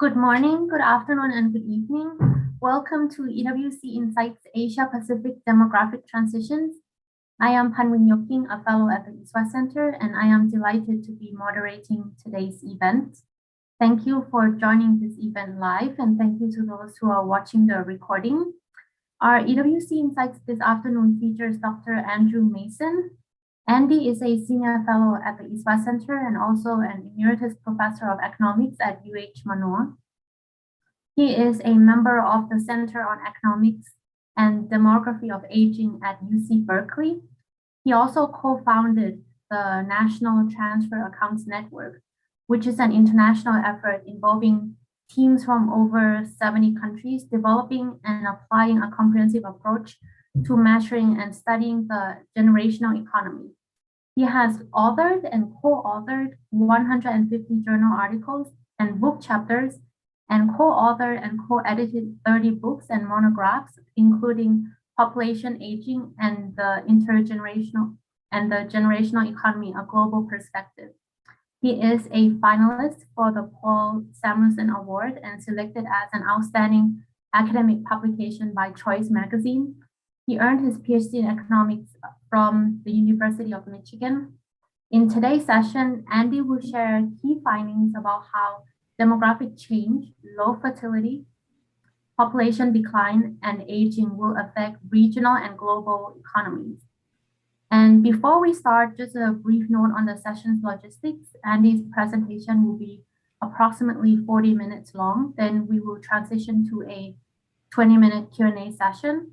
Good morning, good afternoon, and good evening. Welcome to EWC Insights Asia Pacific Demographic Transitions. I am Panwin Yoking, a fellow at the East West Center, and I am delighted to be moderating today's event. Thank you for joining this event live, and thank you to those who are watching the recording. Our EWC Insights this afternoon features Dr. Andrew Mason. Andy is a senior fellow at the East West Center and also an emeritus professor of economics at UH Manoa. He is a member of the Center on Economics and Demography of Aging at UC Berkeley. He also co-founded the National Transfer Accounts Network, which is an international effort involving teams from over 70 countries developing and applying a comprehensive approach to measuring and studying the generational economy. He has authored and co-authored 150 journal articles and book chapters, and co-authored and co-edited 30 books and monographs, including Population Aging and the Generational Economy, A Global Perspective. He is a finalist for the Paul Samuelson Award and selected as an outstanding academic publication by Choice magazine. He earned his PhD in economics from the University of Michigan. In today's session, Andy will share key findings about how demographic change, low fertility, population decline, and aging will affect regional and global economies. And before we start, just a brief note on the session's logistics. Andy's presentation will be approximately 40 minutes long. Then we will transition to a 20-minute Q&A session.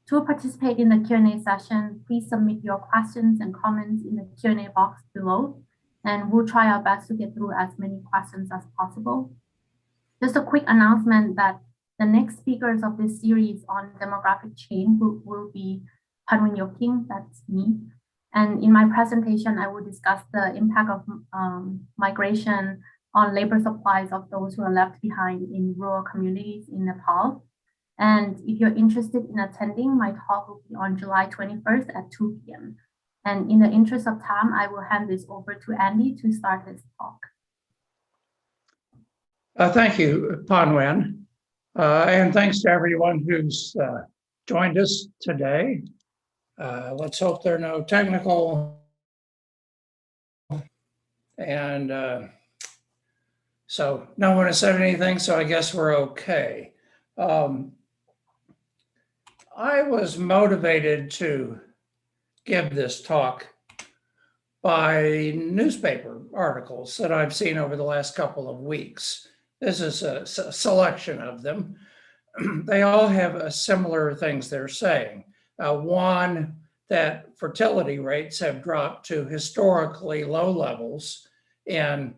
To participate in the Q&A session, please submit your questions and comments in the Q&A box below, and we'll try our best to get through as many questions as possible. Just a quick announcement that the next speakers of this series on demographic change will be Panwin Yoking, that's me. And in my presentation, I will discuss the impact of migration on labor supplies of those who are left behind in rural communities in Nepal. And if you're interested in attending, my talk will be on July 21st at 2 p.m. And in the interest of time, I will hand this over to Andy to start his talk. Thank you, Panwin. And thanks to everyone who's joined us today. Let's hope there are no technical. And so no one has said anything, so I guess we're okay. I was motivated to give this talk by newspaper articles that I've seen over the last couple of weeks. This is a selection of them. They all have similar things they're saying. One, that fertility rates have dropped to historically low levels in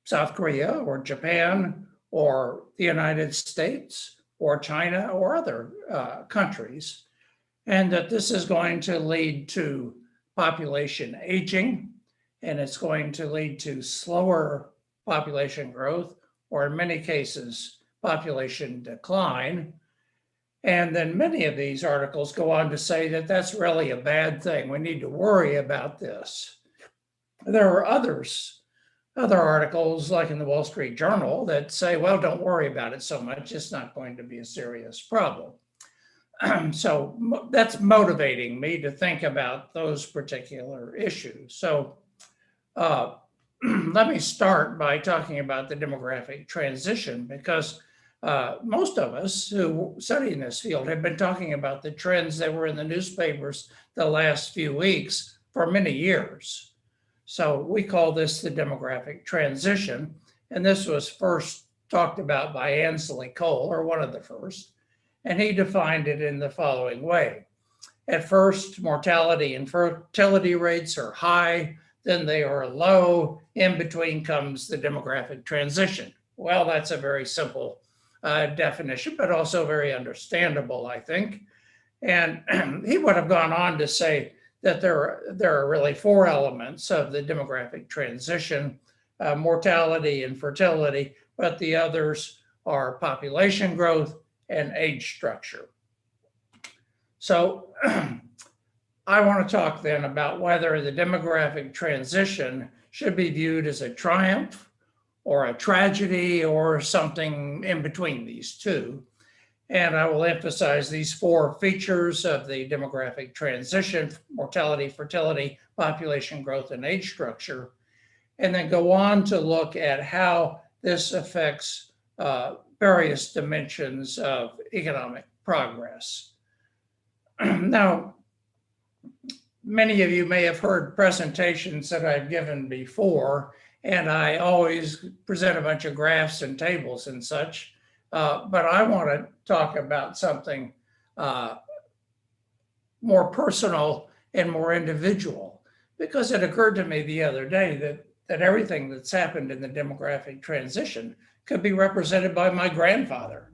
South Korea or Japan or the United States or China or other countries, and that this is going to lead to population aging, and it's going to lead to slower population growth, or in many cases, population decline. And then many of these articles go on to say that that's really a bad thing. We need to worry about this. There are other articles, like in the Wall Street Journal, that say, well, don't worry about it so much. It's not going to be a serious problem. So that's motivating me to think about those particular issues. So let me start by talking about the demographic transition, because most of us who study in this field have been talking about the trends that were in the newspapers the last few weeks for many years. So we call this the demographic transition. And this was first talked about by Ansley Cole, or one of the first. And he defined it in the following way. At first, mortality and fertility rates are high, then they are low. In between comes the demographic transition. Well, that's a very simple definition, but also very understandable, I think. And he would have gone on to say that there are really four elements of the demographic transition: mortality and fertility, but the others are population growth and age structure. So I want to talk then about whether the demographic transition should be viewed as a triumph or a tragedy or something in between these two. And I will emphasize these four features of the demographic transition: mortality, fertility, population growth, and age structure, and then go on to look at how this affects various dimensions of economic progress. Now, many of you may have heard presentations that I've given before, and I always present a bunch of graphs and tables and such, but I want to talk about something more personal and more individual, because it occurred to me the other day that everything that's happened in the demographic transition could be represented by my grandfather,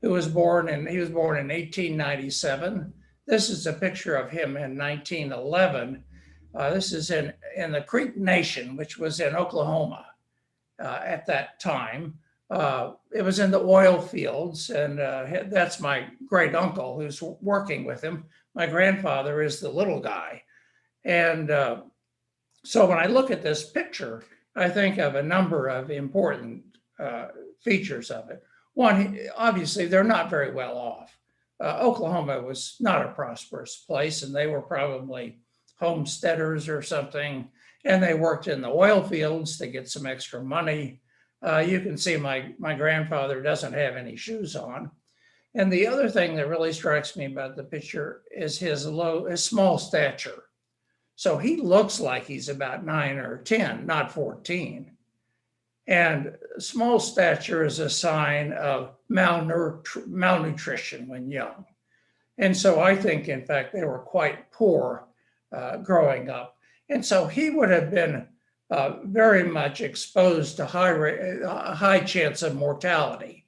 who was born in 1897. This is a picture of him in 1911. This is in the Creek Nation, which was in Oklahoma at that time. It was in the oil fields, and that's my great uncle who's working with him. My grandfather is the little guy. And so when I look at this picture, I think of a number of important features of it. One, obviously, they're not very well off. Oklahoma was not a prosperous place, and they were probably homesteaders or something, and they worked in the oil fields to get some extra money. You can see my grandfather doesn't have any shoes on. And the other thing that really strikes me about the picture is his small stature. So he looks like he's about 9 or 10, not 14. And small stature is a sign of malnutrition when young. And so I think, in fact, they were quite poor growing up. And so he would have been very much exposed to high chance of mortality.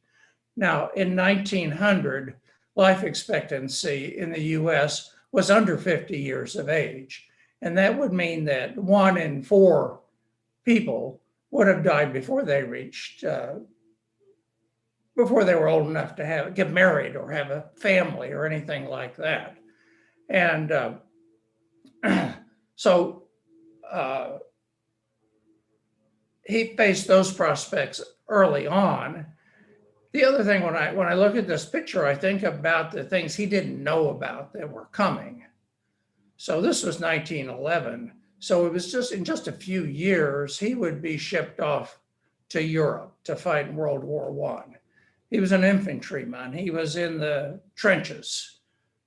Now, in 1900, life expectancy in the US was under 50 years of age. And that would mean that 1 in 4 people would have died before they were old enough to get married or have a family or anything like that. And so he faced those prospects early on. The other thing, when I look at this picture, I think about the things he didn't know about that were coming. So this was 1911. So it was in just a few years, he would be shipped off to Europe to fight in World War I. He was an infantryman. He was in the trenches.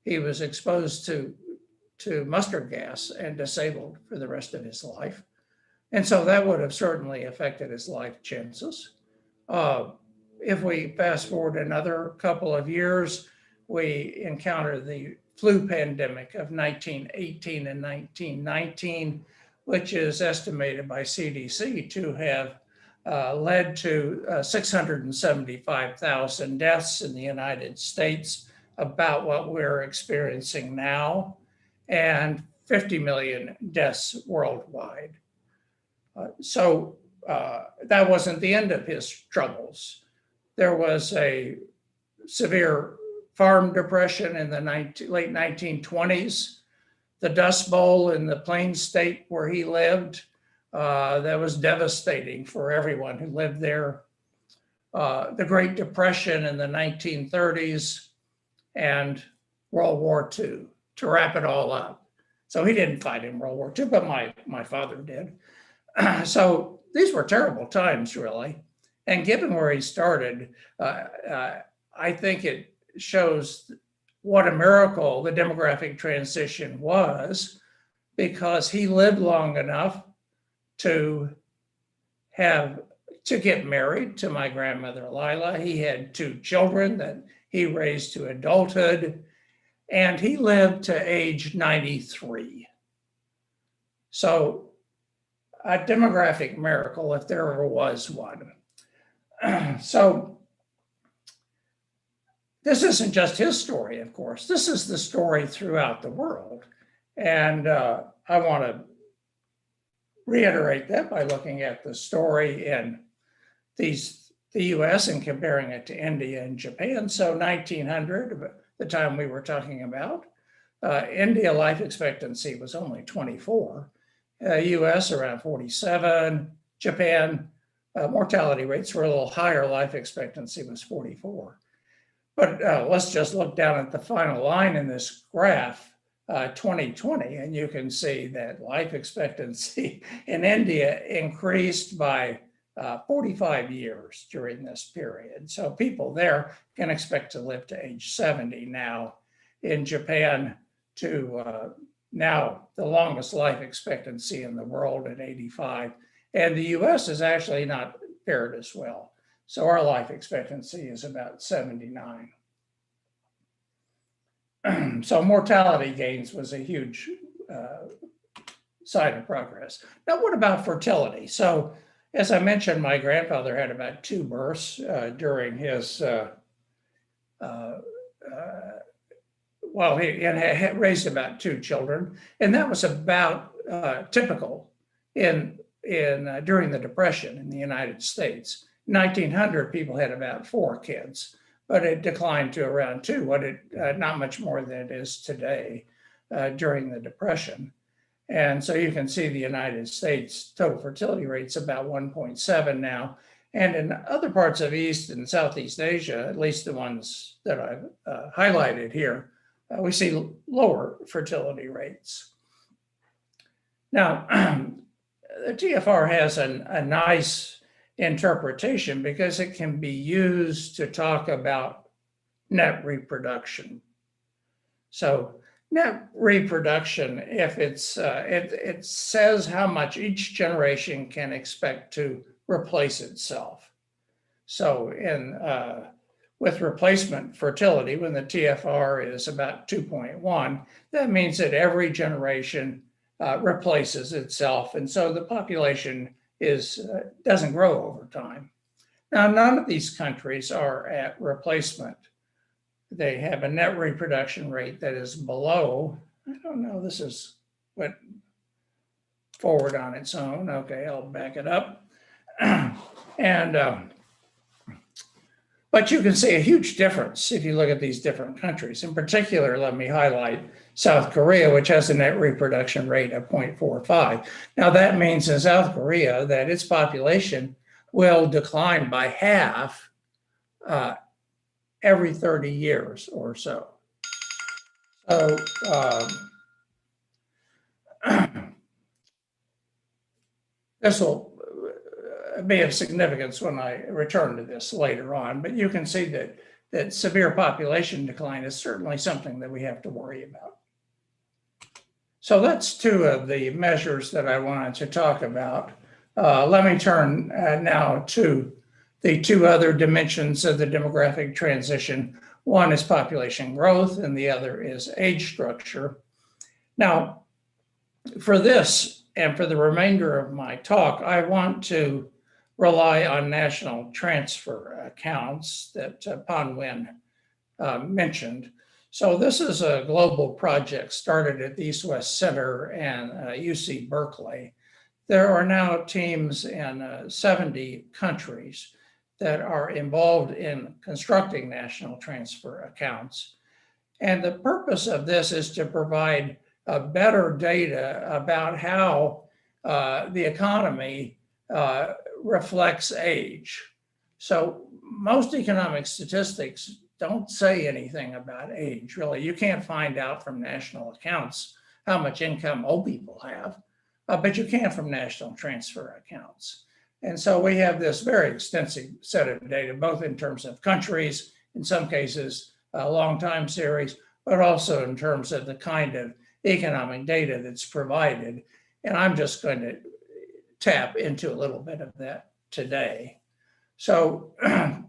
He was exposed to mustard gas and disabled for the rest of his life. And so that would have certainly affected his life chances. If we fast forward another couple of years, we encounter the flu pandemic of 1918 and 1919, which is estimated by CDC to have led to 675,000 deaths in the United States, about what we're experiencing now, and 50 million deaths worldwide. So that wasn't the end of his troubles. There was a severe farm depression in the late 1920s, the Dust Bowl in the Plains State where he lived, that was devastating for everyone who lived there. The Great Depression in the 1930s, and World War II, to wrap it all up. So he didn't fight in World War II, but my father did. So these were terrible times, really. And given where he started, I think it shows what a miracle the demographic transition was, because he lived long enough to get married to my grandmother Lila. He had 2 children that he raised to adulthood, and he lived to age 93. So a demographic miracle, if there ever was one. So this isn't just his story, of course. This is the story throughout the world. And I want to reiterate that by looking at the story in the US and comparing it to India and Japan. So 1900, the time we were talking about, India life expectancy was only 24, US around 47, Japan mortality rates were a little higher. Life expectancy was 44. But let's just look down at the final line in this graph, 2020, and you can see that life expectancy in India increased by 45 years during this period. So people there can expect to live to age 70 now. In Japan, to now the longest life expectancy in the world at 85. And the US is actually not fared as well. So our life expectancy is about 79. So mortality gains was a huge sign of progress. Now, what about fertility? So as I mentioned, my grandfather had about 2 births during his, he had raised about 2 children, and that was about typical during the Depression in the United States. 1900, people had about 4 kids, but it declined to around 2, not much more than it is today during the Depression. And so you can see the United States total fertility rate's about 1.7 now. And in other parts of East and Southeast Asia, at least the ones that I've highlighted here, we see lower fertility rates. Now, the TFR has a nice interpretation because it can be used to talk about net reproduction. So net reproduction, if it says how much each generation can expect to replace itself. So with replacement fertility, when the TFR is about 2.1, that means that every generation replaces itself, and so the population doesn't grow over time. Now, none of these countries are at replacement. They have a net reproduction rate that is below, I don't know, this is went forward on its own. Okay, I'll back it up. But you can see a huge difference if you look at these different countries. In particular, let me highlight South Korea, which has a net reproduction rate of 0.45. Now, that means in South Korea that its population will decline by half every 30 years or so. So this will be of significance when I return to this later on, but you can see that severe population decline is certainly something that we have to worry about. So that's 2 of the measures that I wanted to talk about. Let me turn now to the 2 other dimensions of the demographic transition. One is population growth and the other is age structure. Now, for this and for the remainder of my talk, I want to rely on national transfer accounts that Pan Nguyen mentioned. So this is a global project started at the East-West Center and UC Berkeley. There are now teams in 70 countries that are involved in constructing national transfer accounts. And the purpose of this is to provide better data about how the economy reflects age. So most economic statistics don't say anything about age, really. You can't find out from national accounts how much income old people have, but you can from national transfer accounts. And so we have this very extensive set of data, both in terms of countries, in some cases, a long time series, but also in terms of the kind of economic data that's provided. And I'm just going to tap into a little bit of that today. So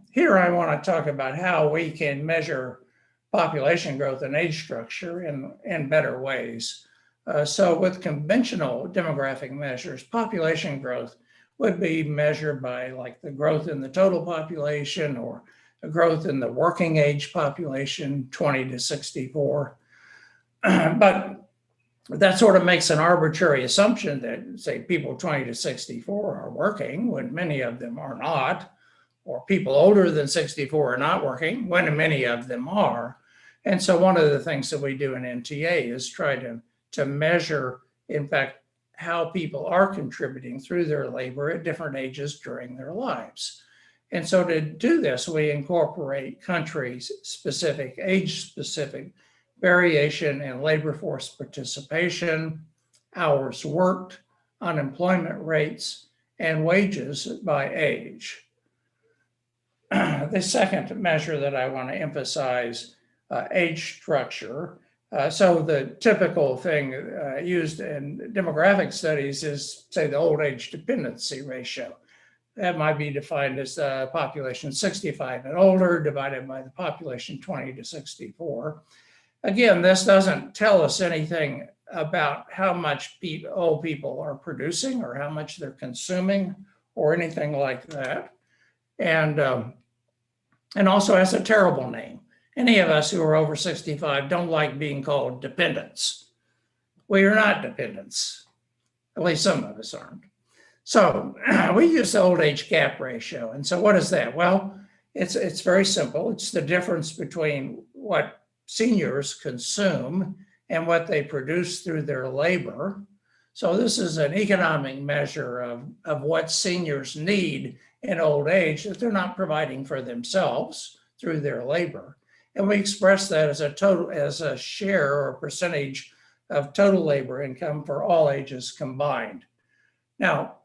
here I want to talk about how we can measure population growth and age structure in better ways. So with conventional demographic measures, population growth would be measured by like the growth in the total population or a growth in the working age population, 20 to 64. But that sort of makes an arbitrary assumption that, say, people 20 to 64 are working when many of them are not, or people older than 64 are not working when many of them are. And so one of the things that we do in NTA is try to measure, in fact, how people are contributing through their labor at different ages during their lives. And so to do this, we incorporate country-specific, age-specific variation in labor force participation, hours worked, unemployment rates, and wages by age. The second measure that I want to emphasize, age structure. So the typical thing used in demographic studies is, say, the old age dependency ratio. That might be defined as the population 65 and older divided by the population 20 to 64. Again, this doesn't tell us anything about how much old people are producing or how much they're consuming or anything like that. And also has a terrible name. Any of us who are over 65 don't like being called dependents. We are not dependents, at least some of us aren't. So we use the old age gap ratio. And so what is that? Well, it's very simple. It's the difference between what seniors consume and what they produce through their labor. So this is an economic measure of what seniors need in old age that they're not providing for themselves through their labor. And we express that as a share or percentage of total labor income for all ages combined. Now,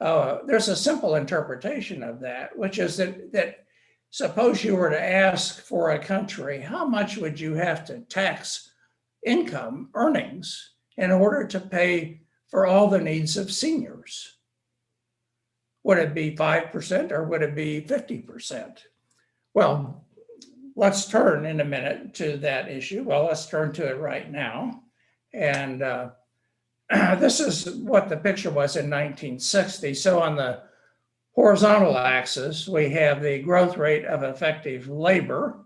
there's a simple interpretation of that, which is that suppose you were to ask for a country, how much would you have to tax income earnings in order to pay for all the needs of seniors? Would it be 5% or would it be 50%? Well, let's turn in a minute to that issue. Well, let's turn to it right now. And this is what the picture was in 1960. So on the horizontal axis, we have the growth rate of effective labor.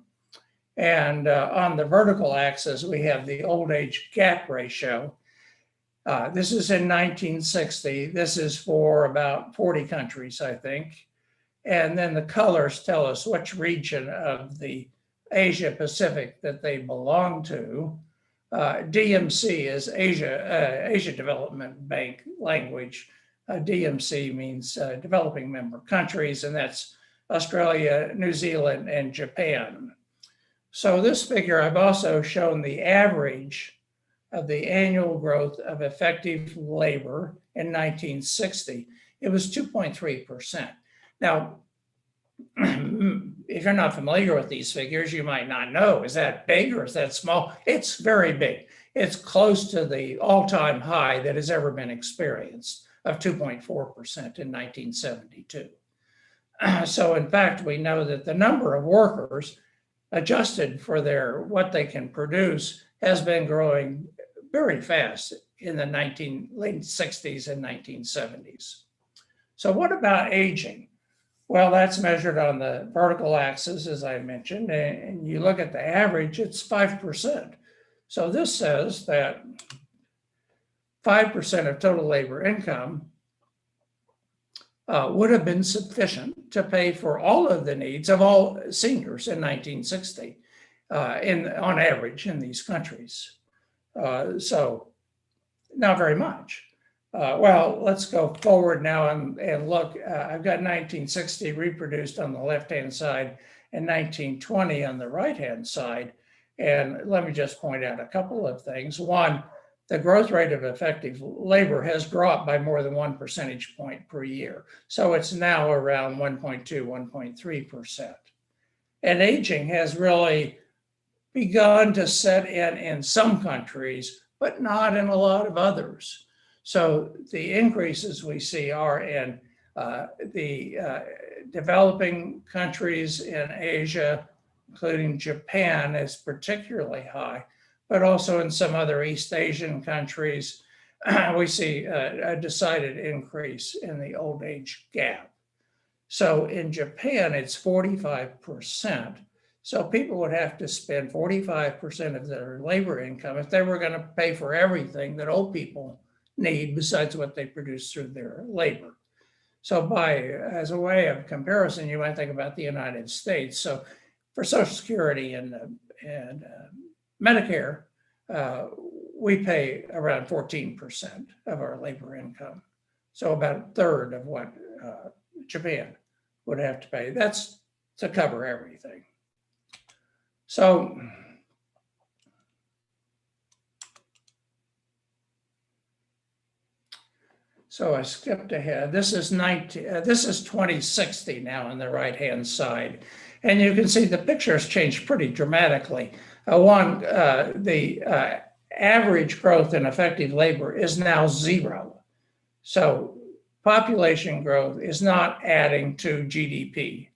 And on the vertical axis, we have the old age gap ratio. This is in 1960. This is for about 40 countries, I think. And then the colors tell us which region of the Asia Pacific that they belong to. DMC is Asia Development Bank language. DMC means developing member countries, and that's Australia, New Zealand, and Japan. So this figure, I've also shown the average of the annual growth of effective labor in 1960. It was 2.3%. Now, if you're not familiar with these figures, you might not know, is that big or is that small? It's very big. It's close to the all-time high that has ever been experienced of 2.4% in 1972. So in fact, we know that the number of workers adjusted for what they can produce has been growing very fast in the late 60s and 1970s. So what about aging? Well, that's measured on the vertical axis, as I mentioned, and you look at the average, it's 5%. So this says that 5% of total labor income would have been sufficient to pay for all of the needs of all seniors in 1960, on average in these countries. So not very much. Well, let's go forward now and look. I've got 1960 reproduced on the left-hand side and 1920 on the right-hand side. And let me just point out a couple of things. One, the growth rate of effective labor has dropped by more than 1 percentage point per year. So it's now around 1.2, 1.3%. And aging has really begun to set in some countries, but not in a lot of others. So the increases we see are in the developing countries in Asia, including Japan is particularly high, but also in some other East Asian countries, we see a decided increase in the old age gap. So in Japan, it's 45%. So people would have to spend 45% of their labor income if they were going to pay for everything that old people need besides what they produce through their labor. So as a way of comparison, you might think about the United States. So for Social Security and Medicare, we pay around 14% of our labor income. So about a third of what Japan would have to pay. That's to cover everything. So I skipped ahead. This is 2060 now on the right-hand side. And you can see the picture has changed pretty dramatically. The average growth in effective labor is now 0. So population growth is not adding to GDP.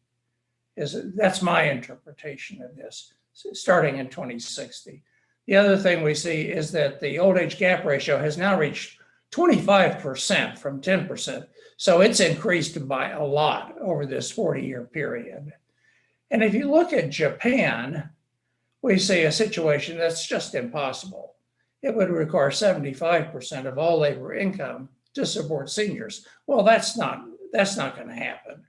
That's my interpretation of this, starting in 2060. The other thing we see is that the old age gap ratio has now reached 25% from 10%. So it's increased by a lot over this 40-year period. And if you look at Japan, we see a situation that's just impossible. It would require 75% of all labor income to support seniors. Well, that's not going to happen.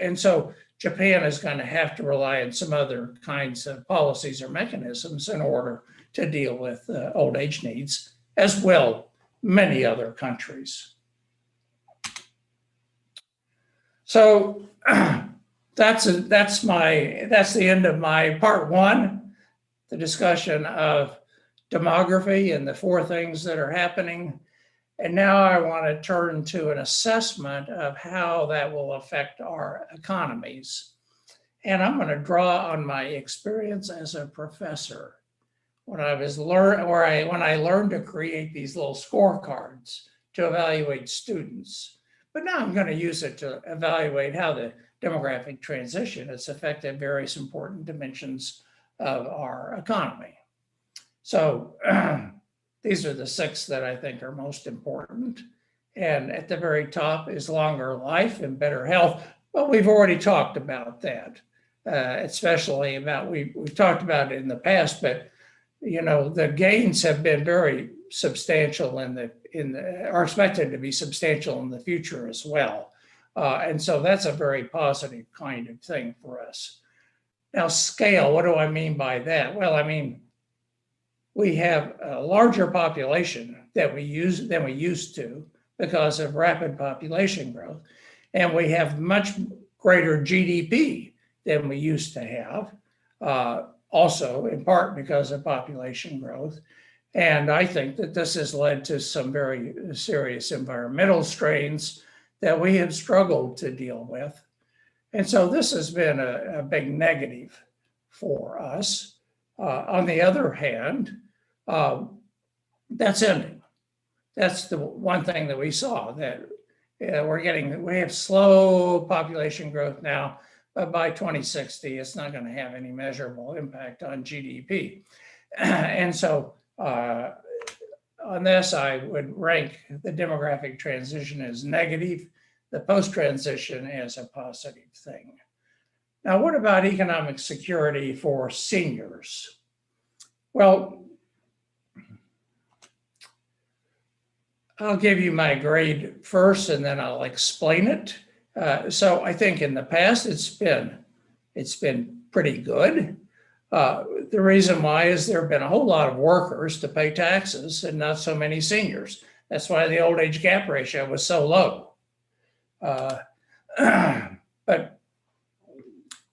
And so Japan is going to have to rely on some other kinds of policies or mechanisms in order to deal with old age needs, as will many other countries. So that's the end of my part one, the discussion of demography and the 4 things that are happening. And now I want to turn to an assessment of how that will affect our economies. And I'm going to draw on my experience as a professor. When I learned to create these little scorecards to evaluate students. But now I'm going to use it to evaluate how the demographic transition has affected various important dimensions of our economy. So these are the 6 that I think are most important. And at the very top is longer life and better health. Well, we've already talked about that, especially about, we've talked about it in the past, but the gains have been very substantial are expected to be substantial in the future as well. And so that's a very positive kind of thing for us. Now, scale, what do I mean by that? Well, I mean, we have a larger population than we used to because of rapid population growth. And we have much greater GDP than we used to have, also in part because of population growth. And I think that this has led to some very serious environmental strains that we have struggled to deal with. And so this has been a big negative for us. On the other hand, that's ending. That's the one thing that we saw, that we have slow population growth now, but by 2060, it's not going to have any measurable impact on GDP. And so on this, I would rank the demographic transition as negative, the post-transition as a positive thing. Now, what about economic security for seniors? Well, I'll give you my grade first, and then I'll explain it. So I think in the past, it's been pretty good. The reason why is there have been a whole lot of workers to pay taxes and not so many seniors. That's why the old age gap ratio was so low. But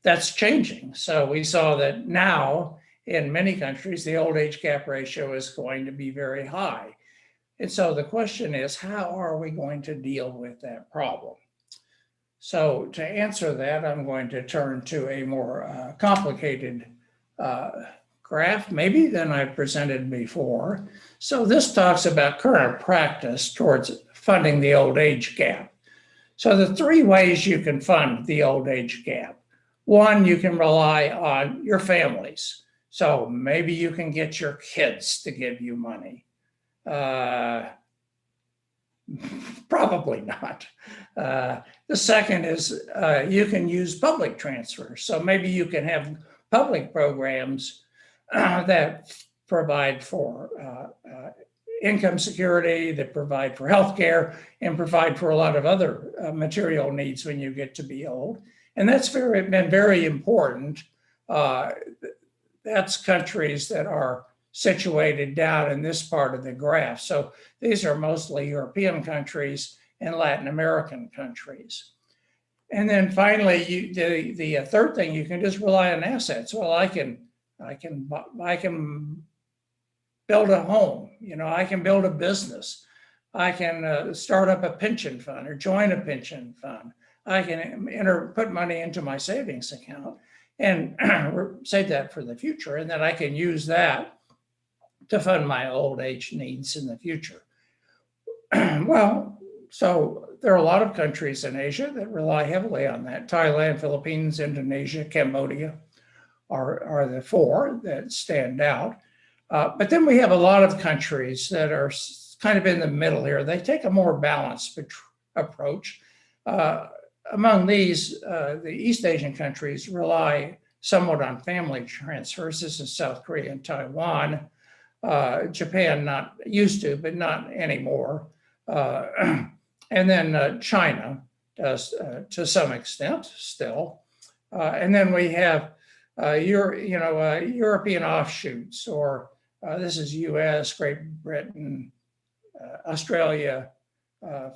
that's changing. So we saw that now in many countries, the old age gap ratio is going to be very high. And so the question is, how are we going to deal with that problem? So to answer that, I'm going to turn to a more complicated graph, maybe than I presented before. So this talks about current practice towards funding the old age gap. So the 3 ways you can fund the old age gap. 1, you can rely on your families. So maybe you can get your kids to give you money. Probably not. The second is you can use public transfers. So maybe you can have public programs that provide for income security, that provide for healthcare, and provide for a lot of other material needs when you get to be old. And that's been very important. That's countries that are situated down in this part of the graph. So these are mostly European countries and Latin American countries. And then finally, the third thing, you can just rely on assets. Well, I can build a home. I can build a business. I can start up a pension fund or join a pension fund. I can put money into my savings account and save that for the future, and then I can use that to fund my old age needs in the future. Well, so there are a lot of countries in Asia that rely heavily on that. Thailand, Philippines, Indonesia, Cambodia are the four that stand out. But then we have a lot of countries that are kind of in the middle here. They take a more balanced approach. Among these, the East Asian countries rely somewhat on family transfers. This is South Korea and Taiwan. Japan not used to, but not anymore. And then China does to some extent still. And then we have European offshoots, or this is US, Great Britain, Australia,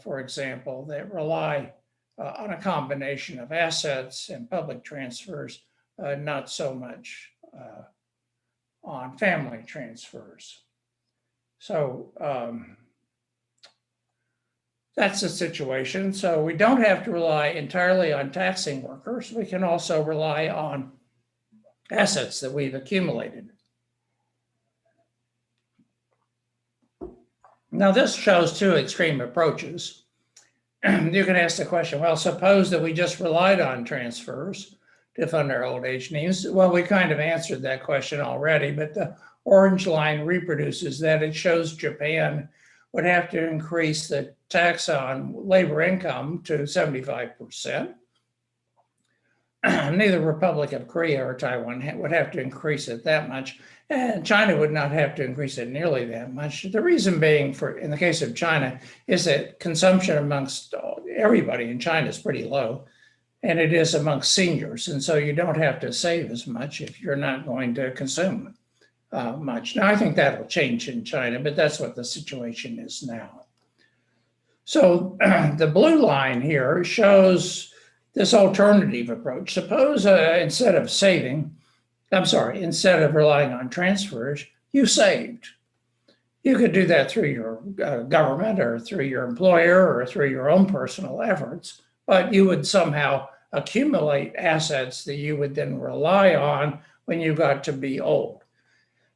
for example, that rely on a combination of assets and public transfers, not so much on family transfers. So that's the situation. So we don't have to rely entirely on taxing workers. We can also rely on assets that we've accumulated. Now, this shows two extreme approaches. You can ask the question, well, suppose that we just relied on transfers to fund our old age needs. Well, we kind of answered that question already, but the orange line reproduces that. It shows Japan would have to increase the tax on labor income to 75%. Neither Republic of Korea or Taiwan would have to increase it that much, and China would not have to increase it nearly that much. The reason being, in the case of China, is that consumption amongst everybody in China is pretty low, and it is amongst seniors, and so you don't have to save as much if you're not going to consume much. Now, I think that'll change in China, but that's what the situation is now. So the blue line here shows this alternative approach. Suppose instead of relying on transfers, you saved. You could do that through your government or through your employer or through your own personal efforts, but you would somehow accumulate assets that you would then rely on when you got to be old.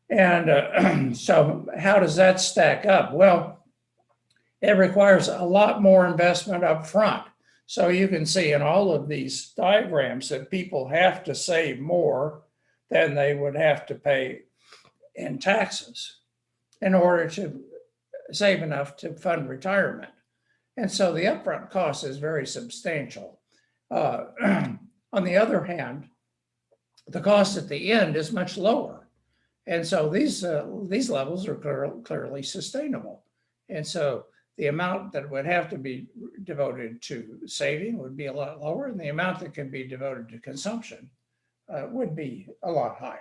And so how does that stack up? Well, it requires a lot more investment up front. So you can see in all of these diagrams that people have to save more than they would have to pay in taxes in order to save enough to fund retirement. And so the upfront cost is very substantial. On the other hand, the cost at the end is much lower. And so these levels are clearly sustainable. And so the amount that would have to be devoted to saving would be a lot lower, and the amount that can be devoted to consumption would be a lot higher.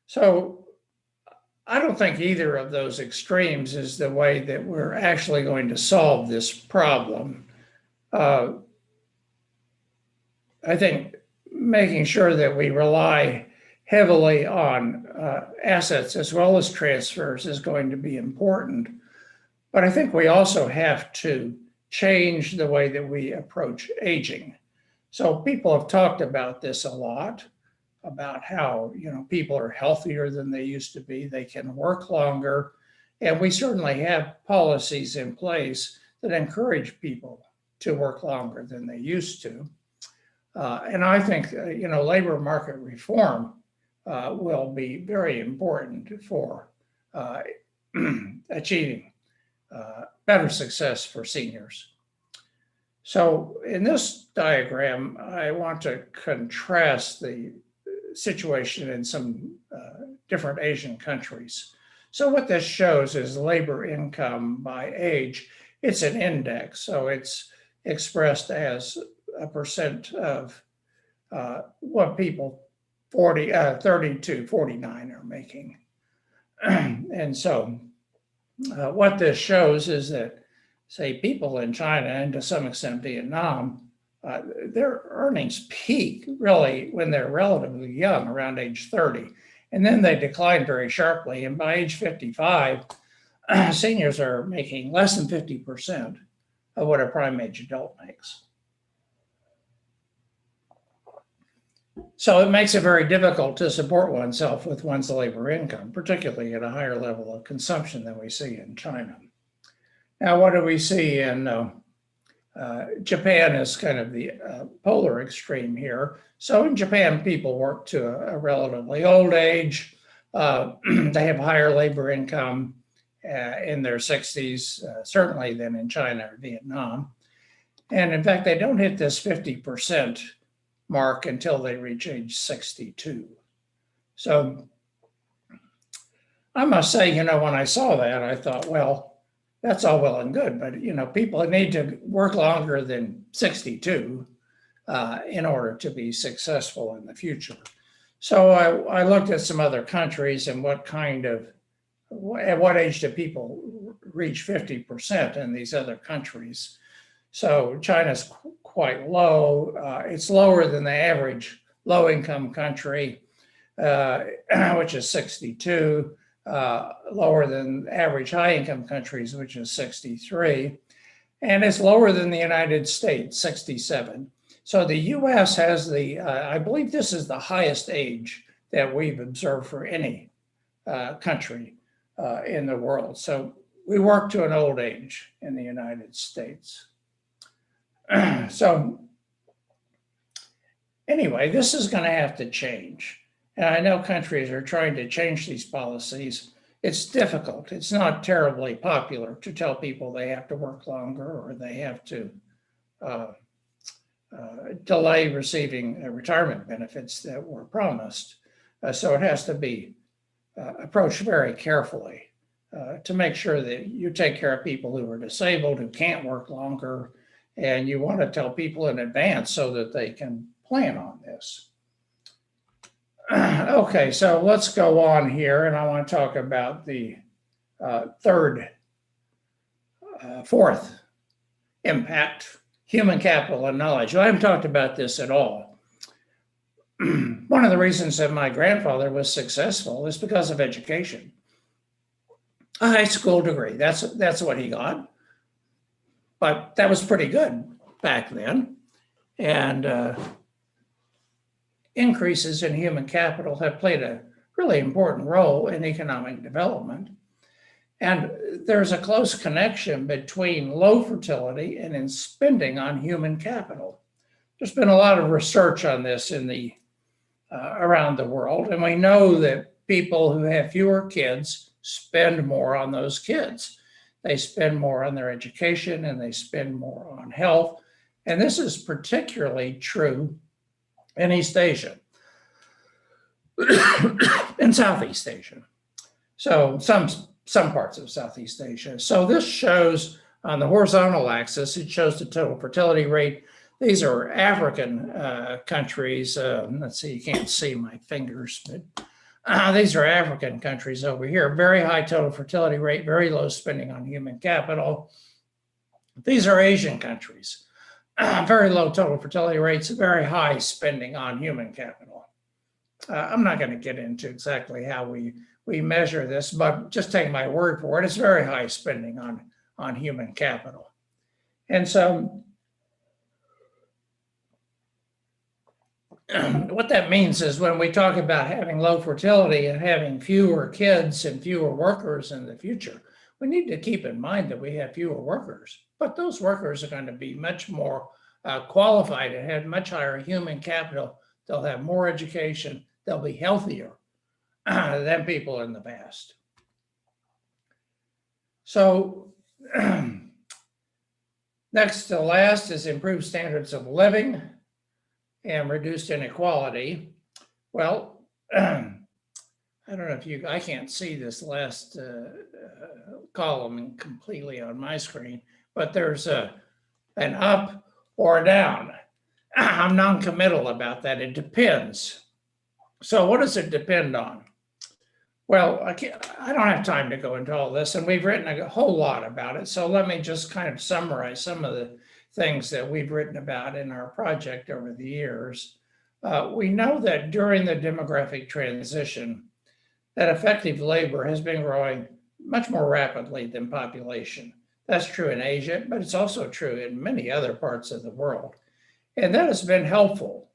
So I don't think either of those extremes is the way that we're actually going to solve this problem. I think making sure that we rely heavily on assets as well as transfers is going to be important. But I think we also have to change the way that we approach aging. So people have talked about this a lot, about how people are healthier than they used to be, they can work longer, and we certainly have policies in place that encourage people to work longer than they used to. And I think labor market reform will be very important for achieving better success for seniors. So in this diagram, I want to contrast the situation in some different Asian countries. So what this shows is labor income by age. It's an index, so it's expressed as a percent of what people 30 to 49 are making. And so what this shows is that, say, people in China and to some extent Vietnam, their earnings peak really when they're relatively young, around age 30. And then they decline very sharply. And by age 55, seniors are making less than 50% of what a prime age adult makes. So it makes it very difficult to support oneself with one's labor income, particularly at a higher level of consumption than we see in China. Now, what do we see in Japan is kind of the polar extreme here. So in Japan, people work to a relatively old age. They have higher labor income in their 60s, certainly than in China or Vietnam. And in fact, they don't hit this 50% mark until they reach age 62. So I must say, when I saw that, I thought, well, that's all well and good, but people need to work longer than 62 in order to be successful in the future. So I looked at some other countries and at what age do people reach 50% in these other countries? So China's quite low. It's lower than the average low-income country, which is 62. Lower than average high-income countries, which is 63, and it's lower than the United States, 67. So the U.S. has I believe this is the highest age that we've observed for any country in the world. So we work to an old age in the United States. So anyway, this is going to have to change. And I know countries are trying to change these policies. It's difficult. It's not terribly popular to tell people they have to work longer or they have to delay receiving retirement benefits that were promised. So it has to be approached very carefully to make sure that you take care of people who are disabled, who can't work longer, and you want to tell people in advance so that they can plan on this. Okay, so let's go on here, and I want to talk about the fourth impact, human capital and knowledge. I haven't talked about this at all. One of the reasons that my grandfather was successful is because of education. A high school degree, that's what he got. But that was pretty good back then. And increases in human capital have played a really important role in economic development. And there's a close connection between low fertility and in spending on human capital. There's been a lot of research on this in around the world, and we know that people who have fewer kids spend more on those kids. They spend more on their education and they spend more on health. And this is particularly true in East Asia and Southeast Asia. So some parts of Southeast Asia. So this shows on the horizontal axis, it shows the total fertility rate. These are African countries. Let's see, you can't see my fingers, but these are African countries over here. Very high total fertility rate, very low spending on human capital. These are Asian countries. Very low total fertility rates, very high spending on human capital. I'm not going to get into exactly how we measure this, but just take my word for it. It's very high spending on human capital. And so what that means is when we talk about having low fertility and having fewer kids and fewer workers in the future, we need to keep in mind that we have fewer workers, but those workers are going to be much more qualified and have much higher human capital. They'll have more education. They'll be healthier than people in the past. So next to last is improved standards of living and reduced inequality. Well, I don't know if I can't see this last column completely on my screen, but there's an up or a down. I'm non-committal about that. It depends. So what does it depend on? Well, I don't have time to go into all this, and we've written a whole lot about it. So let me just kind of summarize some of the things that we've written about in our project over the years. We know that during the demographic transition, that effective labor has been growing much more rapidly than population. That's true in Asia, but it's also true in many other parts of the world. And that has been helpful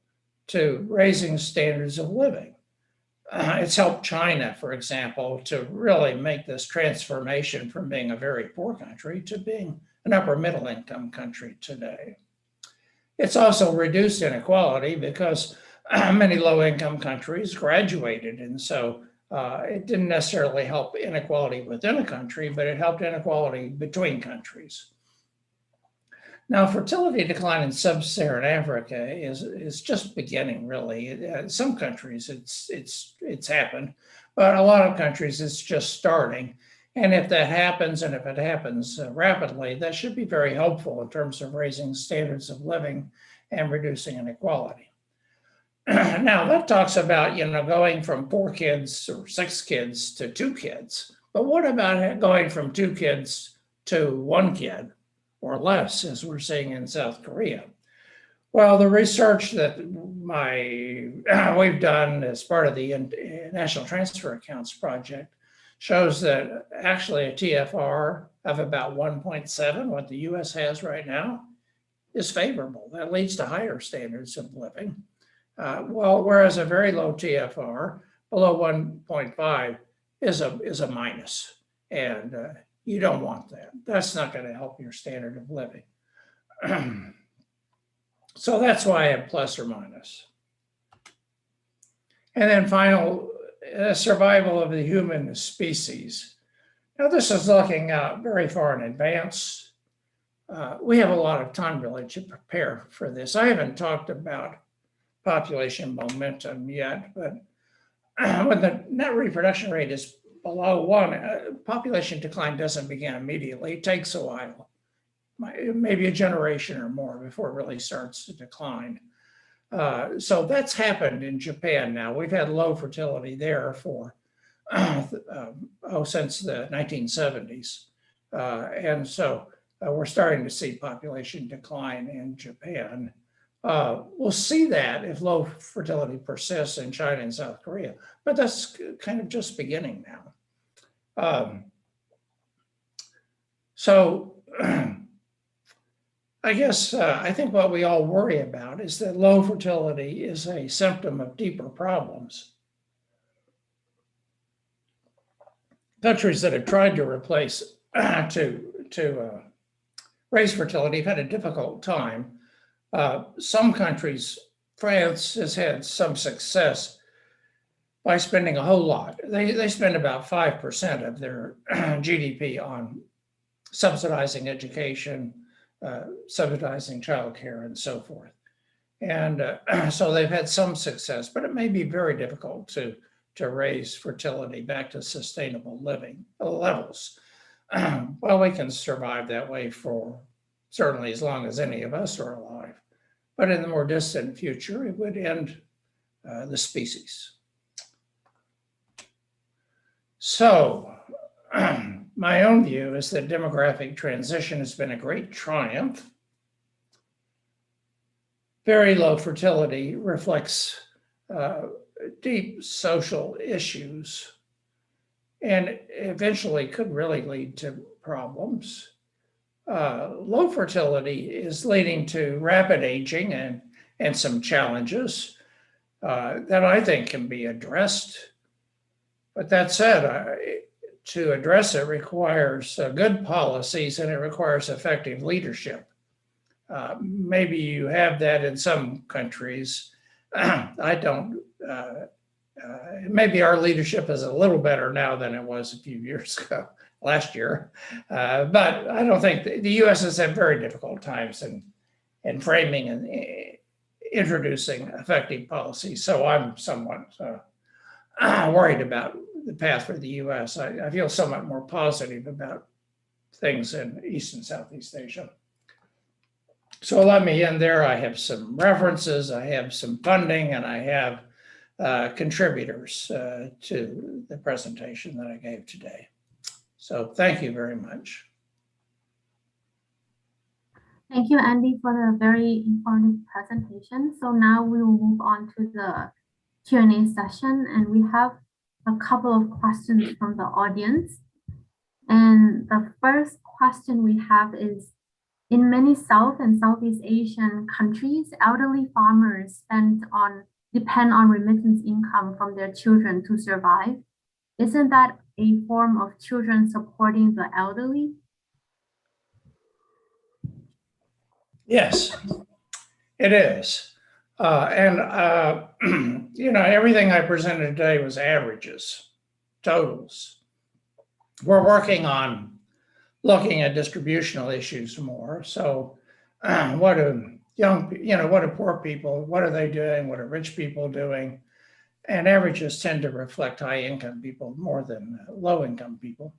to raising standards of living. It's helped China, for example, to really make this transformation from being a very poor country to being an upper middle income country today. It's also reduced inequality because many low income countries graduated. And so it didn't necessarily help inequality within a country, but it helped inequality between countries. Now, fertility decline in sub-Saharan Africa is just beginning, really. In some countries, it's happened, but a lot of countries, it's just starting. And if that happens, and if it happens rapidly, that should be very helpful in terms of raising standards of living and reducing inequality. Now, that talks about, going from 4 kids or 6 kids to 2 kids. But what about going from 2 kids to 1 kid? Or less, as we're seeing in South Korea? Well, the research that we've done as part of the National Transfer Accounts Project shows that actually a TFR of about 1.7, what the US has right now, is favorable. That leads to higher standards of living. Whereas a very low TFR, below 1.5, is a minus. And you don't want that. That's not going to help your standard of living. So that's why I have plus or minus. And then final, survival of the human species. Now this is looking out very far in advance. We have a lot of time really to prepare for this. I haven't talked about population momentum yet, but when the net reproduction rate is below 1, population decline doesn't begin immediately. It takes a while, maybe a generation or more before it really starts to decline. So that's happened in Japan now. We've had low fertility there for, since the 1970s. And so we're starting to see population decline in Japan. We'll see that if low fertility persists in China and South Korea, but that's kind of just beginning now. So I guess I think what we all worry about is that low fertility is a symptom of deeper problems. Countries that have tried to replace to raise fertility have had a difficult time. Some countries, France has had some success by spending a whole lot. They spend about 5% of their GDP on subsidizing education, subsidizing childcare, and so forth. And so they've had some success, but it may be very difficult to raise fertility back to sustainable living levels. Well, we can survive that way for certainly as long as any of us are alive. But in the more distant future, it would end the species. So my own view is that demographic transition has been a great triumph. Very low fertility reflects deep social issues and eventually could really lead to problems. Low fertility is leading to rapid aging and some challenges that I think can be addressed. But that said, to address it requires good policies and it requires effective leadership. Maybe you have that in some countries. I don't. Maybe our leadership is a little better now than it was a few years ago, last year. But I don't think the US has had very difficult times in framing and introducing effective policies. So I'm somewhat worried about the path for the US. I feel somewhat more positive about things in East and Southeast Asia. So let me end there. I have some references, I have some funding, and I have contributors to the presentation that I gave today. So thank you very much. Thank you, Andy, for the very informative presentation. So now we will move on to the Q&A session, and we have a couple of questions from the audience. And the first question we have is, in many South and Southeast Asian countries, elderly farmers depend on remittance income from their children to survive. Isn't that a form of children supporting the elderly? Yes, it is. You know, everything I presented today was averages, totals. We're working on looking at distributional issues more. So what do what do poor people, what are they doing? What are rich people doing? And averages tend to reflect high income people more than low income people.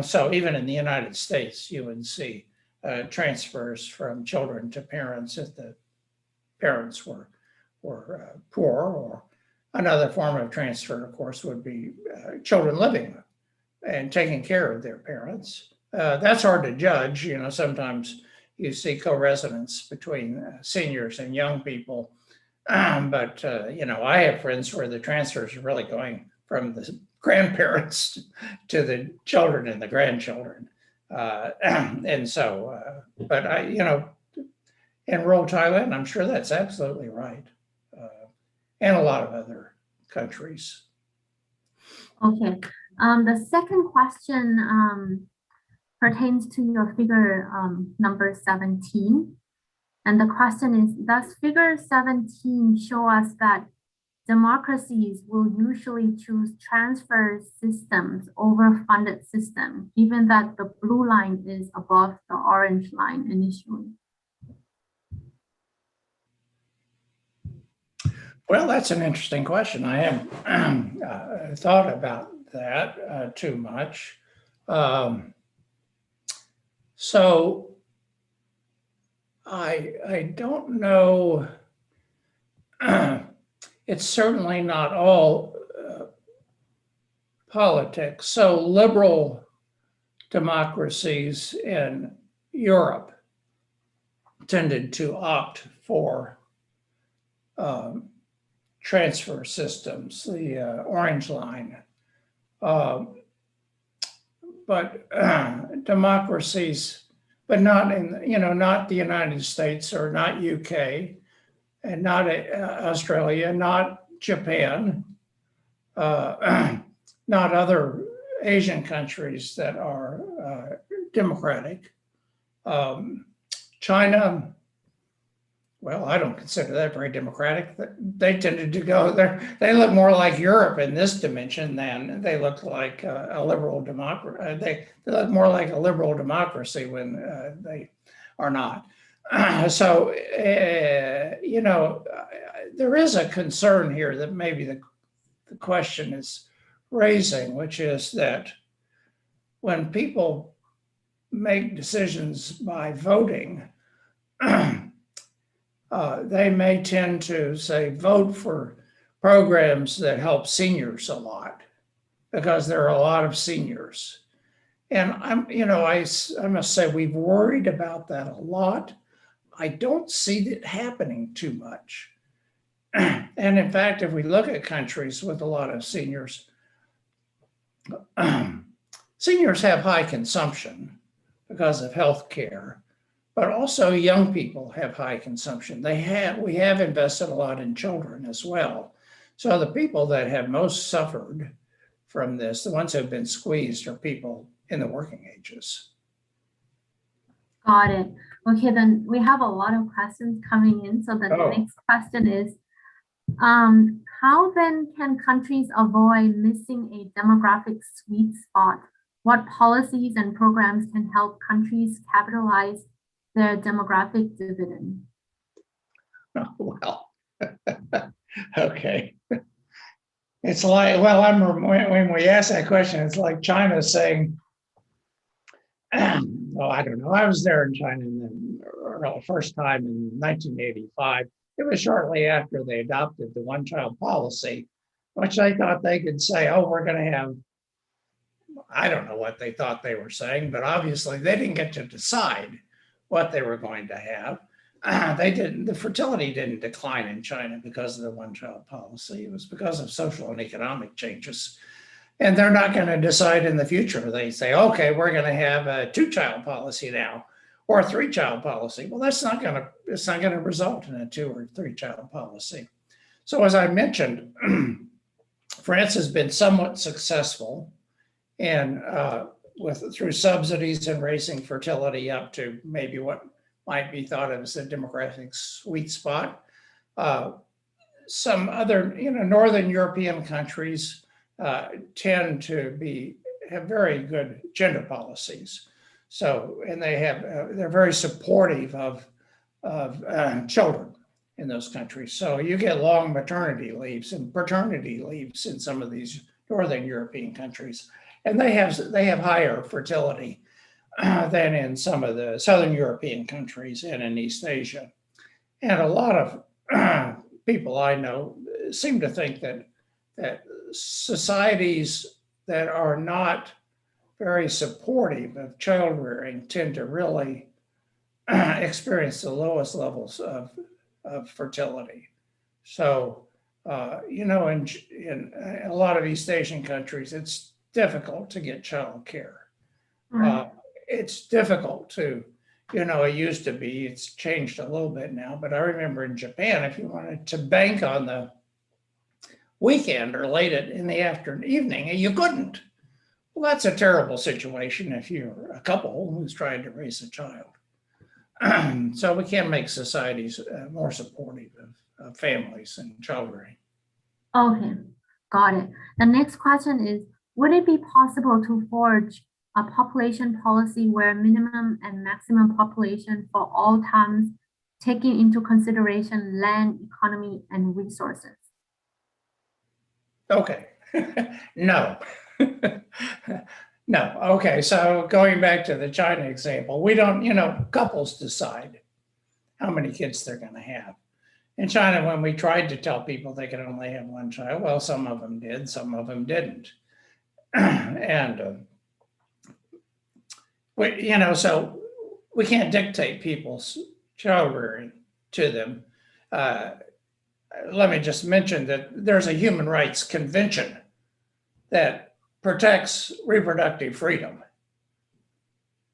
So even in the United States, you would see transfers from children to parents if the parents were poor, or another form of transfer, of course, would be children living and taking care of their parents. That's hard to judge. You know, sometimes you see co-residence between seniors and young people. But you know, I have friends where the transfers are really going from the grandparents to the children and the grandchildren. And so, but you know, in rural Thailand, I'm sure that's absolutely right. And a lot of other countries. Okay. The second question pertains to your figure number 17. And the question is, does figure 17 show us that democracies will usually choose transfer systems over funded system, given that the blue line is above the orange line initially? Well, that's an interesting question. I haven't thought about that too much. So I don't know. It's certainly not all politics. So liberal democracies in Europe tended to opt for transfer systems, the orange line. But democracies, but not in, you know, not the United States or not UK and not Australia, not Japan, not other Asian countries that are democratic. China, well, I don't consider that very democratic. They tended to go there. They look more like Europe in this dimension than they look like a liberal democracy. They look more like a liberal democracy when they are not. So, you know, there is a concern here that maybe the question is raising, which is that when people make decisions by voting, they may tend to say vote for programs that help seniors a lot because there are a lot of seniors. And I must say we've worried about that a lot. I don't see it happening too much. And in fact, if we look at countries with a lot of seniors, seniors have high consumption because of health care. But also young people have high consumption. We have invested a lot in children as well. So the people that have most suffered from this, the ones who have been squeezed, are people in the working ages. Got it. Okay, then we have a lot of questions coming in. So the next question is, how then can countries avoid missing a demographic sweet spot? What policies and programs can help countries capitalize their demographic dividend? Oh, well, okay. It's like, well, when we ask that question, it's like China saying, well, I don't know. I was there in China in the first time in 1985. it was shortly after they adopted the one-child policy, which they thought they could say, oh, we're going to have, I don't know what they thought they were saying, but obviously they didn't get to decide what they were going to have. The fertility didn't decline in China because of the one-child policy. It was because of social and economic changes. And they're not going to decide in the future. They say, okay, we're going to have a two-child policy now or a three-child policy. Well, it's not going to result in a two or three-child policy. So as I mentioned, France has been somewhat successful in through subsidies and raising fertility up to maybe what might be thought of as a demographic sweet spot. Some other, Northern European countries tend to have very good gender policies. So, and they're very supportive of children in those countries. So you get long maternity leaves and paternity leaves in some of these Northern European countries, and they have higher fertility than in some of the Southern European countries and in East Asia. And a lot of people I know seem to think that societies that are not very supportive of child rearing tend to really experience the lowest levels of fertility. So, in a lot of East Asian countries, it's difficult to get child care. It's difficult to, it used to be, it's changed a little bit now, but I remember in Japan, if you wanted to bank on the weekend or late in the evening, you couldn't. Well, that's a terrible situation if you're a couple who's trying to raise a child. So we can make societies more supportive of families and child rearing. Okay, got it. The next question is, would it be possible to forge a population policy where minimum and maximum population for all towns, taking into consideration land, economy, and resources? Okay, no. No, okay, so going back to the China example, we don't, couples decide how many kids they're going to have. In China, when we tried to tell people they could only have one child, well, some of them did, some of them didn't. And, so we can't dictate people's child rearing to them. Let me just mention that there's a human rights convention that protects reproductive freedom.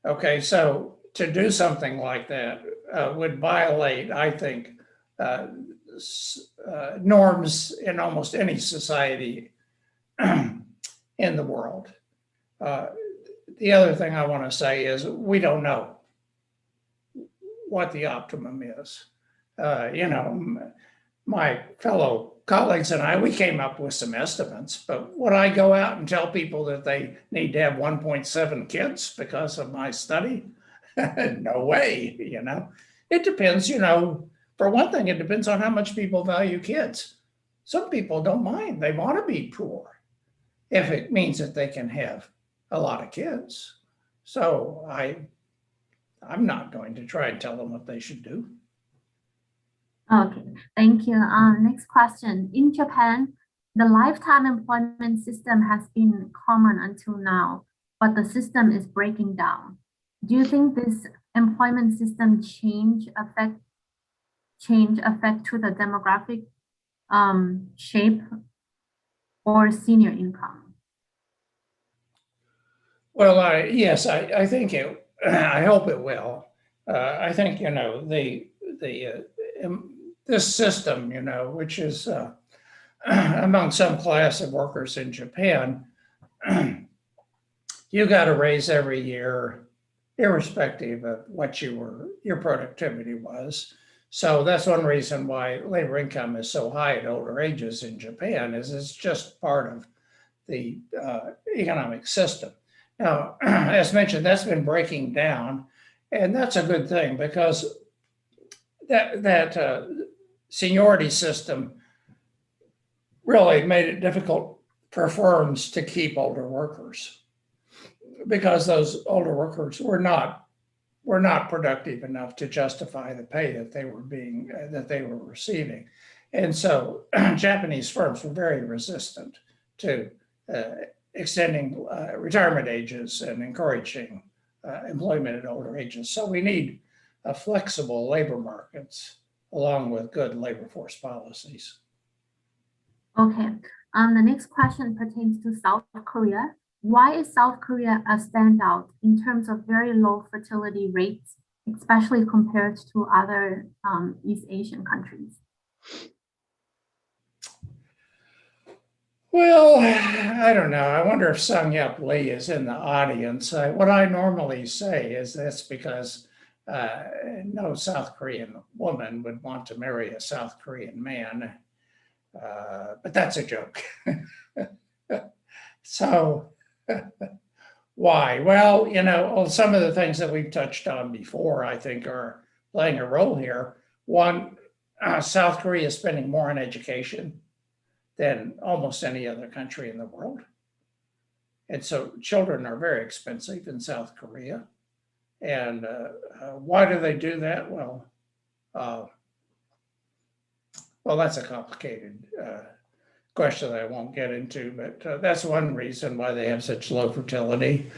Okay, so to do something like that would violate, I think, norms in almost any society in the world. The other thing I want to say is we don't know what the optimum is. My fellow colleagues and I, we came up with some estimates, but would I go out and tell people that they need to have 1.7 kids because of my study? No way, It depends, for one thing, it depends on how much people value kids. Some people don't mind, they want to be poor if it means that they can have a lot of kids. So I'm not going to try and tell them what they should do. Okay, thank you. Next question. In Japan, the lifetime employment system has been common until now, but the system is breaking down. Do you think this employment system change affect to the demographic shape or senior income? Well, yes, I think I hope it will. I think this system, which is among some class of workers in Japan, you got to raise every year, irrespective of what your productivity was. So that's one reason why labor income is so high at older ages in Japan, is it's just part of the economic system. Now, as mentioned, that's been breaking down, and that's a good thing because that seniority system really made it difficult for firms to keep older workers because those older workers were were not productive enough to justify the pay that they were receiving. And so Japanese firms were very resistant to extending retirement ages and encouraging employment at older ages. So we need flexible labor markets along with good labor force policies. Okay, the next question pertains to South Korea. Why is South Korea a standout in terms of very low fertility rates, especially compared to other East Asian countries? Well, I don't know. I wonder if Sung Yup Lee is in the audience. What I normally say is that's because no South Korean woman would want to marry a South Korean man. But that's a joke. So why? Well, you know, some of the things that we've touched on before, I think, are playing a role here. One, South Korea is spending more on education than almost any other country in the world. And so children are very expensive in South Korea. And why do they do that? Well, that's a complicated question that I won't get into, but that's one reason why they have such low fertility.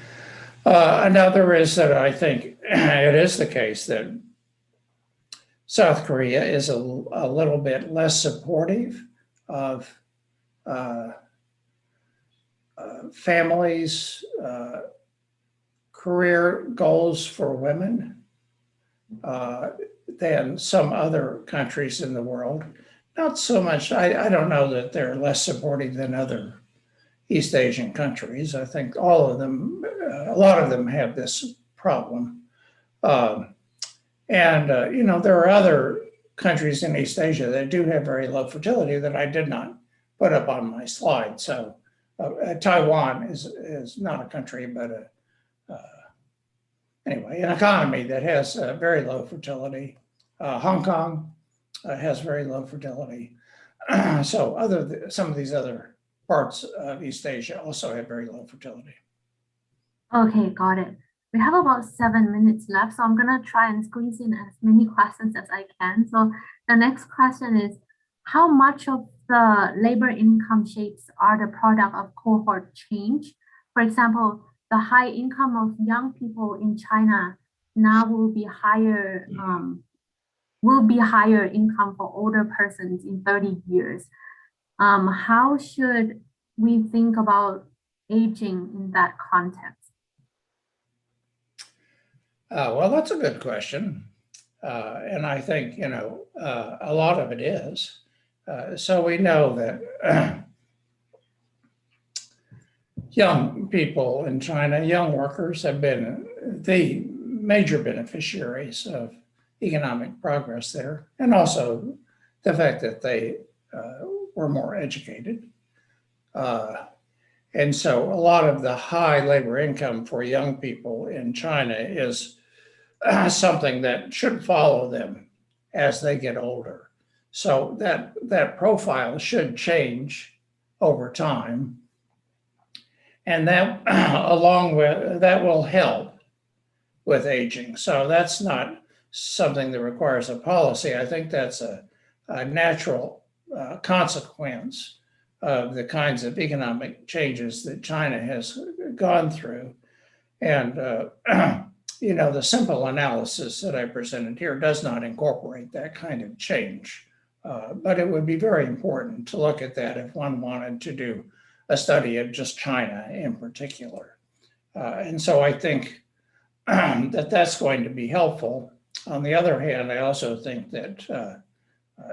Another is that I think it is the case that South Korea is a little bit less supportive of families' career goals for women than some other countries in the world. Not so much, I don't know that they're less supportive than other East Asian countries. I think all of them, a lot of them have this problem. You know, there are other countries in East Asia that do have very low fertility that I did not put up on my slide. So Taiwan is not a country, but anyway, an economy that has very low fertility. Hong Kong has very low fertility. So some of these other parts of East Asia also have very low fertility. Okay, got it. We have about 7 minutes left, so I'm gonna try and squeeze in as many questions as I can. So the next question is, how much of the labor income shapes are the product of cohort change? For example, the high income of young people in China now will be higher income for older persons in 30 years. How should we think about aging in that context? Well, that's a good question. And I think, you know, a lot of it is. So we know that young people in China, young workers, have been the major beneficiaries of economic progress there, and also the fact that they were more educated. And so a lot of the high labor income for young people in China is something that should follow them as they get older. So that profile should change over time. And that along with that will help with aging. So that's not something that requires a policy. I think that's a natural consequence of the kinds of economic changes that China has gone through. And you know, the simple analysis that I presented here does not incorporate that kind of change. But it would be very important to look at that if one wanted to do a study of just China in particular. And so I think that that's going to be helpful. On the other hand, I also think that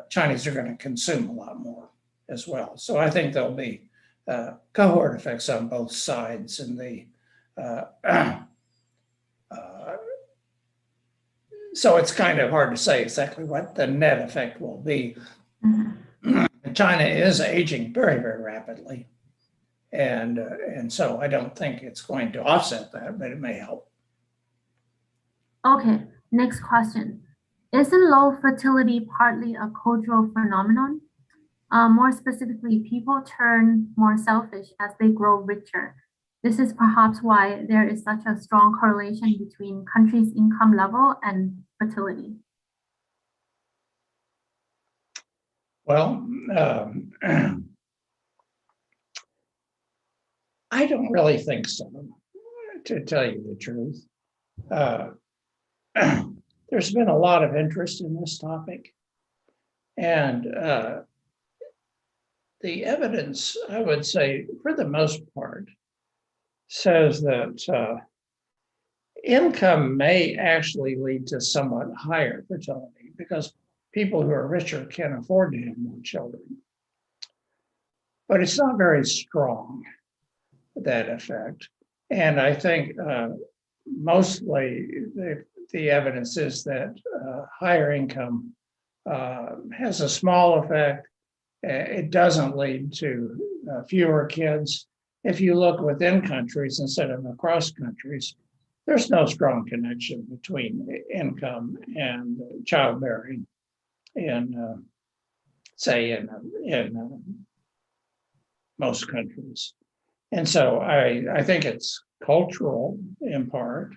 Chinese are going to consume a lot more as well. So I think there'll be cohort effects on both sides, and so it's kind of hard to say exactly what the net effect will be. Mm-hmm. China is aging very, very rapidly. And so I don't think it's going to offset that, but it may help. Okay, next question. Isn't low fertility partly a cultural phenomenon? More specifically, people turn more selfish as they grow richer. This is perhaps why there is such a strong correlation between countries' income level and fertility. Well, I don't really think so, to tell you the truth. There's been a lot of interest in this topic. And the evidence, I would say, for the most part, says that income may actually lead to somewhat higher fertility because people who are richer can afford to have more children. But it's not very strong, that effect. And I think mostly the evidence is that higher income has a small effect. It doesn't lead to fewer kids. If you look within countries instead of across countries, there's no strong connection between income and childbearing in, say, in most countries. And so I think it's cultural in part.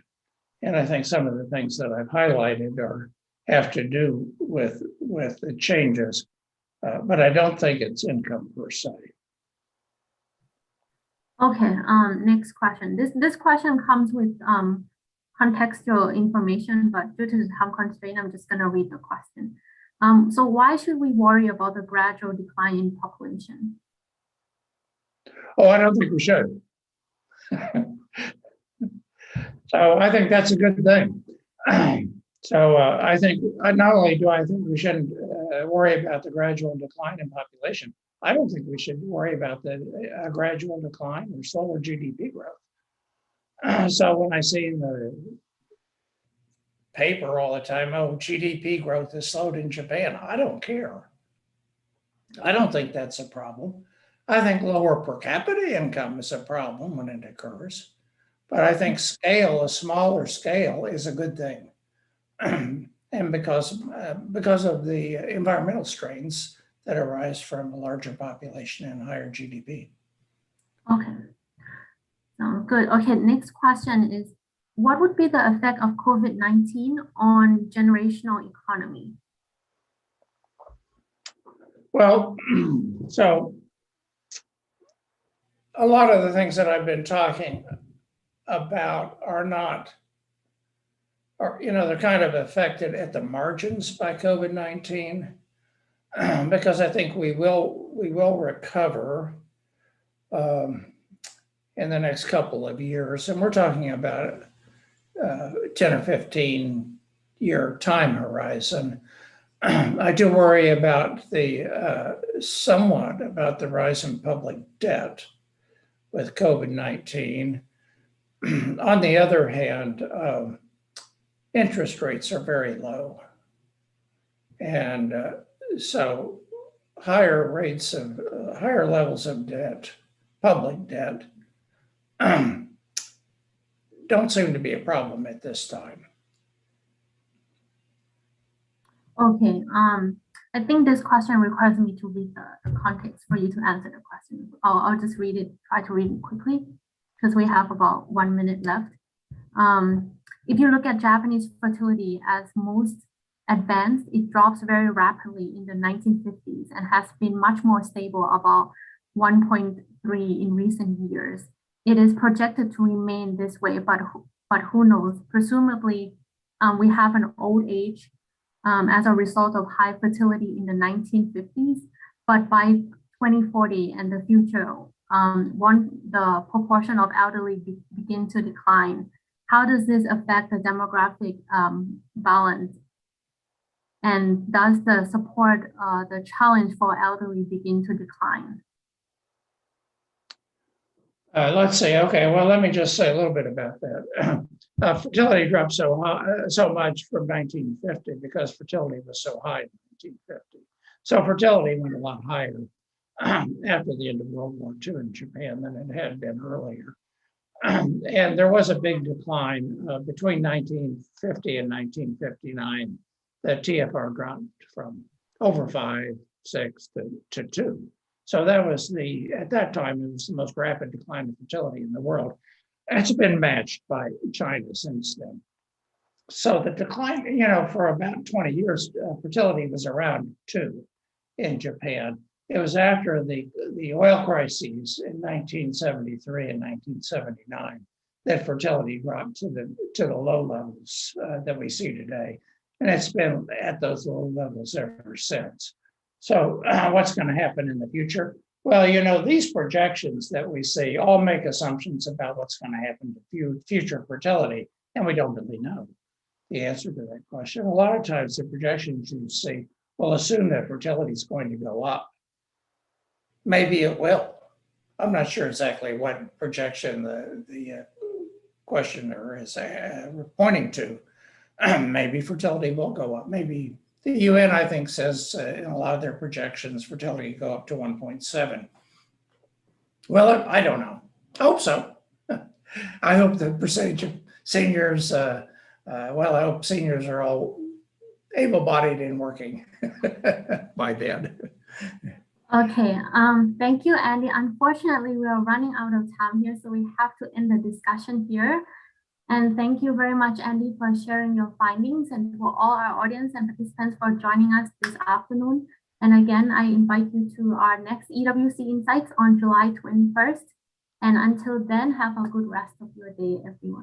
And I think some of the things that I've highlighted have to do with the changes, but I don't think it's income per se. Okay, next question. This question comes with contextual information, but due to the time constraint, I'm just gonna read the question. So why should we worry about the gradual decline in population? Oh, I don't think we should. So I think that's a good thing. So I think not only do I think we shouldn't worry about the gradual decline in population, I don't think we should worry about the gradual decline or slower GDP growth. So when I see in the paper all the time, oh, GDP growth is slowed in Japan, I don't care. I don't think that's a problem. I think lower per capita income is a problem when it occurs. But I think a smaller scale is a good thing. And because of the environmental strains that arise from a larger population and higher GDP. Okay, sounds good. Okay, next question is, what would be the effect of COVID-19 on generational economy? Well, so a lot of the things that I've been talking about they're kind of affected at the margins by COVID-19, because I think we will recover in the next couple of years, and we're talking about 10 or 15 year time horizon. I do worry about somewhat about the rise in public debt with COVID-19. On the other hand, interest rates are very low. And so higher levels of debt, public debt, don't seem to be a problem at this time. Okay, I think this question requires me to read the context for you to answer the question. I'll just try to read it quickly because we have about 1 minute left. If you look at Japanese fertility as most advanced, it drops very rapidly in the 1950s and has been much more stable, about 1.3 in recent years. It is projected to remain this way, but who knows? Presumably, we have an old age as a result of high fertility in the 1950s, but by 2040 and the future, the proportion of elderly begin to decline. How does this affect the demographic balance? And does the support the challenge for elderly begin to decline? Let's see. Okay, well, let me just say a little bit about that. Fertility dropped so much from 1950 because fertility was so high in 1950. So fertility went a lot higher after the end of World War II in Japan than it had been earlier. And there was a big decline between 1950 and 1959. The TFR dropped from over 5, 6 to 2. So that was at that time, it was the most rapid decline of fertility in the world. It's been matched by China since then. So the decline, for about 20 years, fertility was around 2 in Japan. It was after the oil crises in 1973 and 1979 that fertility dropped to the low levels that we see today. And it's been at those low levels ever since. So what's going to happen in the future? Well, these projections that we see all make assumptions about what's going to happen to future fertility, and we don't really know the answer to that question. A lot of times the projections you see will assume that fertility is going to go up. Maybe it will. I'm not sure exactly what projection the questioner is pointing to. Maybe fertility will go up. Maybe the UN, I think, says in a lot of their projections, fertility go up to 1.7. Well, I don't know. I hope so. I hope the percentage of seniors, I hope seniors are all able-bodied and working by then. Okay, thank you, Andy. Unfortunately, we are running out of time here, so we have to end the discussion here. And thank you very much, Andy, for sharing your findings, and for all our audience and participants for joining us this afternoon. And again, I invite you to our next EWC Insights on July 21st. And until then, have a good rest of your day, everyone.